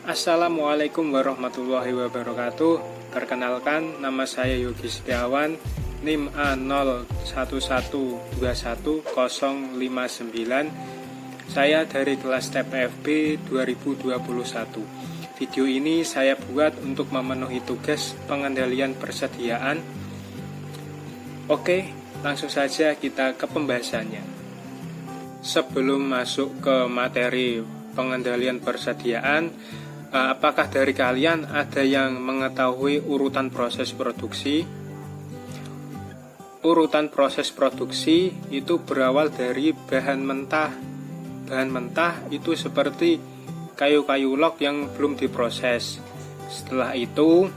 Assalamualaikum warahmatullahi wabarakatuh. Perkenalkan, nama saya Yogi Setiawan, NIM A01121059. Saya dari kelas TPFB 2021. Video ini saya buat untuk memenuhi tugas pengendalian persediaan. Oke, langsung saja kita ke pembahasannya. Sebelum masuk ke materi pengendalian persediaan, apakah dari kalian ada yang mengetahui urutan proses produksi? Urutan proses produksi itu berawal dari bahan mentah. Bahan mentah itu seperti kayu-kayu log yang belum diproses. Setelah itu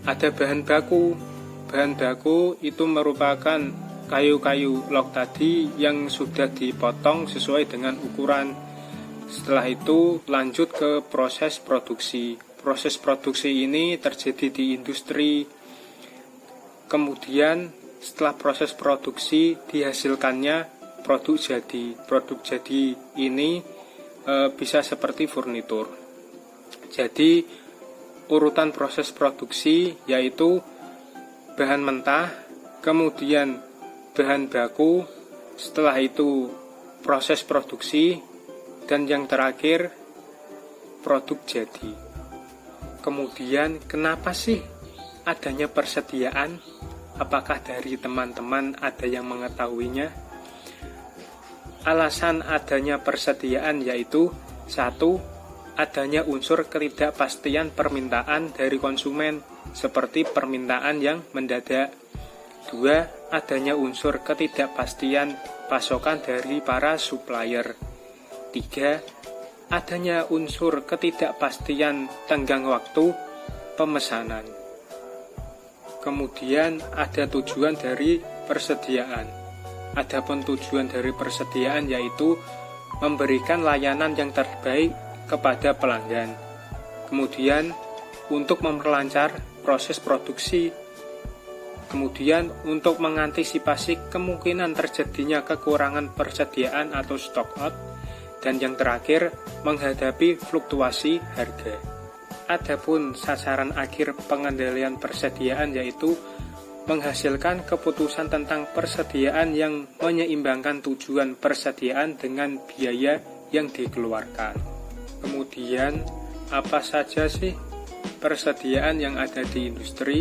ada bahan baku. Bahan baku itu merupakan kayu-kayu log tadi yang sudah dipotong sesuai dengan ukuran. Setelah itu lanjut ke proses produksi. Proses produksi ini terjadi di industri. Kemudian setelah proses produksi dihasilkannya produk jadi. Produk jadi ini bisa seperti furnitur. Jadi urutan proses produksi yaitu bahan mentah, kemudian bahan baku, setelah itu proses produksi, dan yang terakhir produk jadi. Kemudian kenapa sih adanya persediaan? Apakah dari teman-teman ada yang mengetahuinya? Alasan adanya persediaan yaitu: 1. Adanya unsur ketidakpastian permintaan dari konsumen seperti permintaan yang mendadak. 2. Adanya unsur ketidakpastian pasokan dari para supplier. 3. Adanya unsur ketidakpastian tenggang waktu pemesanan. Kemudian ada tujuan dari persediaan. Adapun tujuan dari persediaan yaitu memberikan layanan yang terbaik kepada pelanggan. Kemudian untuk memperlancar proses produksi. Kemudian untuk mengantisipasi kemungkinan terjadinya kekurangan persediaan atau stock out. Dan yang terakhir, menghadapi fluktuasi harga. Adapun sasaran akhir pengendalian persediaan yaitu menghasilkan keputusan tentang persediaan yang menyeimbangkan tujuan persediaan dengan biaya yang dikeluarkan. Kemudian, apa saja sih persediaan yang ada di industri?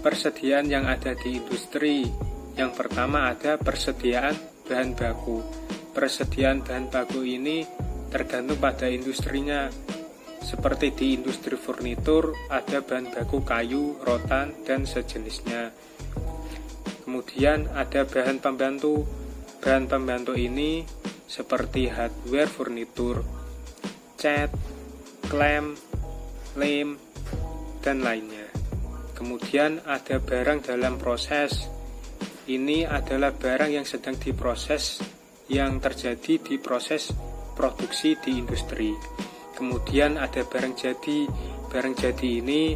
Persediaan yang ada di industri, yang pertama ada persediaan bahan baku. Persediaan bahan baku ini tergantung pada industrinya. Seperti di industri furnitur ada bahan baku kayu, rotan, dan sejenisnya. Kemudian ada bahan pembantu. Bahan pembantu ini seperti hardware furnitur, cat, klem, lem, dan lainnya. Kemudian ada barang dalam proses. Ini adalah barang yang sedang diproses, yang terjadi di proses produksi di industri. Kemudian ada barang jadi. Barang jadi ini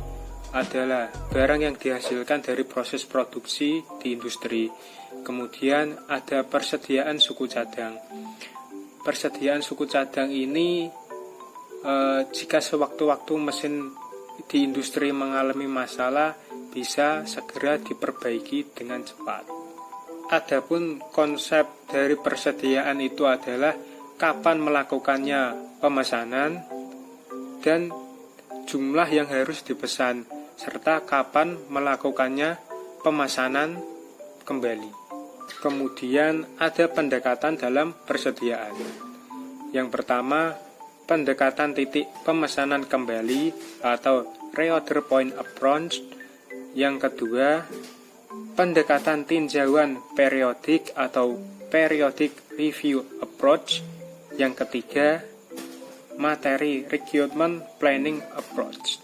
adalah barang yang dihasilkan dari proses produksi di industri. Kemudian ada persediaan suku cadang. Persediaan suku cadang ini jika sewaktu-waktu mesin di industri mengalami masalah bisa segera diperbaiki dengan cepat. Adapun konsep dari persediaan itu adalah kapan melakukannya pemesanan dan jumlah yang harus dipesan, serta kapan melakukannya pemesanan kembali. Kemudian ada pendekatan dalam persediaan. Yang pertama, pendekatan titik pemesanan kembali atau reorder point approach. Yang kedua, pendekatan tinjauan periodik atau periodic review approach. Yang ketiga, materi recruitment planning approach.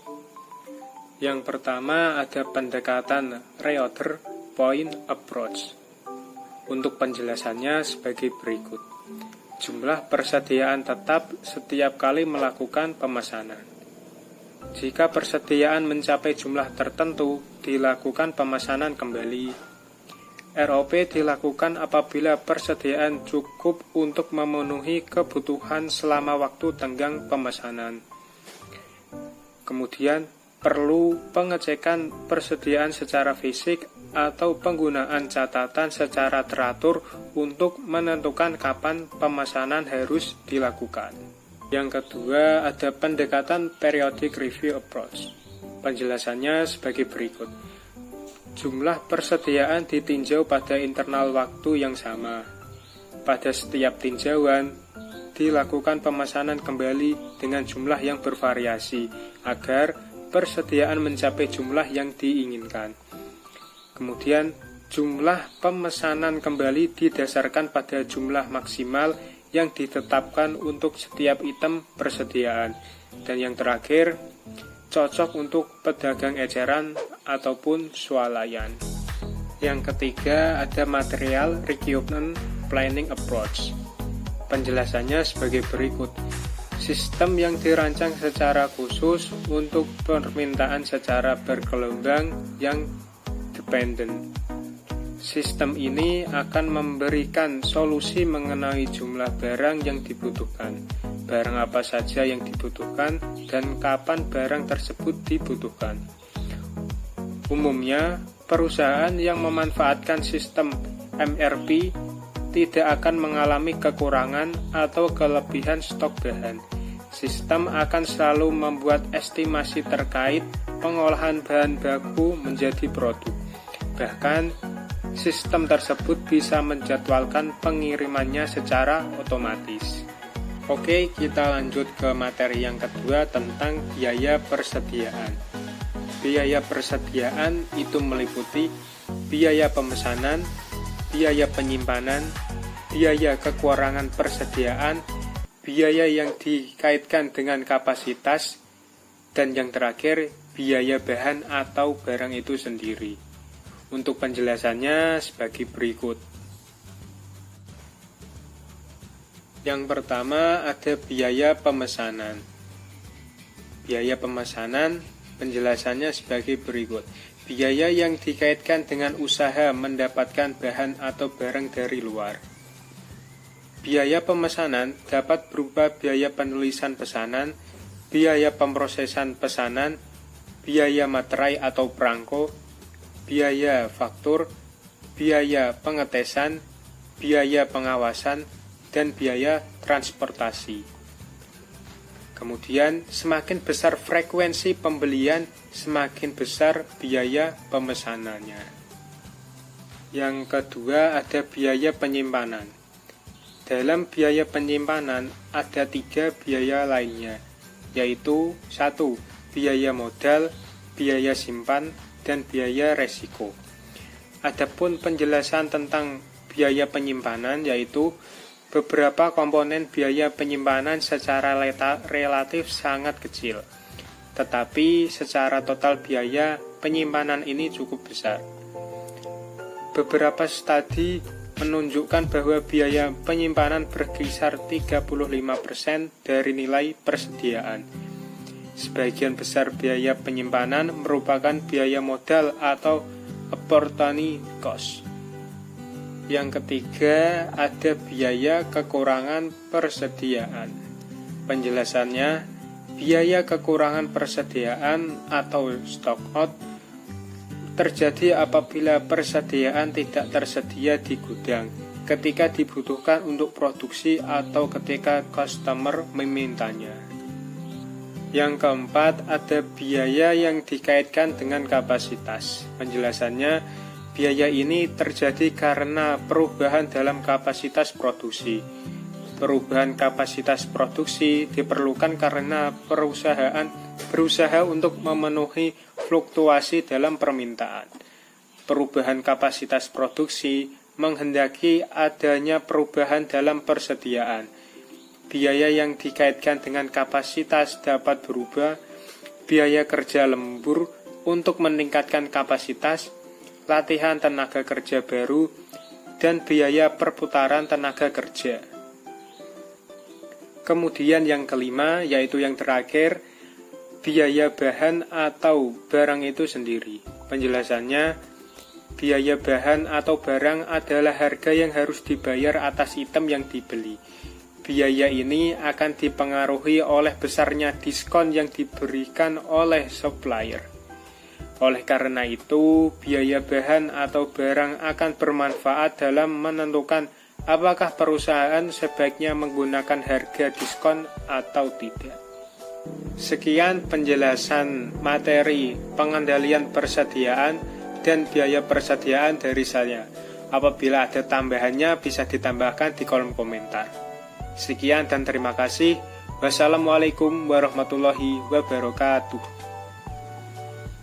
Yang pertama ada pendekatan reorder point approach. Untuk penjelasannya sebagai berikut. Jumlah persediaan tetap setiap kali melakukan pemesanan. Jika persediaan mencapai jumlah tertentu, dilakukan pemesanan kembali. ROP dilakukan apabila persediaan cukup untuk memenuhi kebutuhan selama waktu tenggang pemesanan. Kemudian, perlu pengecekan persediaan secara fisik atau penggunaan catatan secara teratur untuk menentukan kapan pemesanan harus dilakukan. Yang kedua, ada pendekatan periodic review approach. Penjelasannya sebagai berikut. Jumlah persediaan ditinjau pada internal waktu yang sama. Pada setiap tinjauan, dilakukan pemesanan kembali dengan jumlah yang bervariasi agar persediaan mencapai jumlah yang diinginkan. Kemudian, jumlah pemesanan kembali didasarkan pada jumlah maksimal yang ditetapkan untuk setiap item persediaan. Dan yang terakhir, cocok untuk pedagang eceran ataupun swalayan. Yang ketiga, ada material requirement planning approach. Penjelasannya sebagai berikut. Sistem yang dirancang secara khusus untuk permintaan secara bergelombang yang dependent. Sistem ini akan memberikan solusi mengenai jumlah barang yang dibutuhkan, barang apa saja yang dibutuhkan, dan kapan barang tersebut dibutuhkan. Umumnya, perusahaan yang memanfaatkan sistem MRP tidak akan mengalami kekurangan atau kelebihan stok bahan. Sistem akan selalu membuat estimasi terkait pengolahan bahan baku menjadi produk. Bahkan, sistem tersebut bisa menjadwalkan pengirimannya secara otomatis. Oke, kita lanjut ke materi yang kedua tentang biaya persediaan. Biaya persediaan itu meliputi biaya pemesanan, biaya penyimpanan, biaya kekurangan persediaan, biaya yang dikaitkan dengan kapasitas, dan yang terakhir, biaya bahan atau barang itu sendiri. Untuk penjelasannya sebagai berikut. Yang pertama ada biaya pemesanan. Biaya pemesanan penjelasannya sebagai berikut. Biaya yang dikaitkan dengan usaha mendapatkan bahan atau barang dari luar. Biaya pemesanan dapat berupa biaya penulisan pesanan, biaya pemrosesan pesanan, biaya materai atau perangko, biaya faktur, biaya pengetesan, biaya pengawasan, dan biaya transportasi. Kemudian, semakin besar frekuensi pembelian, semakin besar biaya pemesanannya. Yang kedua ada biaya penyimpanan. Dalam biaya penyimpanan ada 3 biaya lainnya, yaitu 1. Biaya modal, biaya simpan, dan biaya resiko. Adapun penjelasan tentang biaya penyimpanan yaitu beberapa komponen biaya penyimpanan secara relatif sangat kecil, tetapi secara total biaya penyimpanan ini cukup besar. Beberapa studi menunjukkan bahwa biaya penyimpanan berkisar 35% dari nilai persediaan. Sebagian besar biaya penyimpanan merupakan biaya modal atau opportunity cost. Yang ketiga ada biaya kekurangan persediaan. Penjelasannya, biaya kekurangan persediaan atau stock out terjadi apabila persediaan tidak tersedia di gudang ketika dibutuhkan untuk produksi atau ketika customer memintanya. Yang keempat, ada biaya yang dikaitkan dengan kapasitas. Penjelasannya, biaya ini terjadi karena perubahan dalam kapasitas produksi. Perubahan kapasitas produksi diperlukan karena perusahaan berusaha untuk memenuhi fluktuasi dalam permintaan. Perubahan kapasitas produksi menghendaki adanya perubahan dalam persediaan. Biaya yang dikaitkan dengan kapasitas dapat berubah, biaya kerja lembur untuk meningkatkan kapasitas, latihan tenaga kerja baru, dan biaya perputaran tenaga kerja. Kemudian yang kelima, yaitu yang terakhir, biaya bahan atau barang itu sendiri. Penjelasannya, biaya bahan atau barang adalah harga yang harus dibayar atas item yang dibeli. Biaya ini akan dipengaruhi oleh besarnya diskon yang diberikan oleh supplier. Oleh karena itu, biaya bahan atau barang akan bermanfaat dalam menentukan apakah perusahaan sebaiknya menggunakan harga diskon atau tidak. Sekian penjelasan materi pengendalian persediaan dan biaya persediaan dari saya. Apabila ada tambahannya bisa ditambahkan di kolom komentar. Sekian dan terima kasih. Wassalamualaikum warahmatullahi wabarakatuh.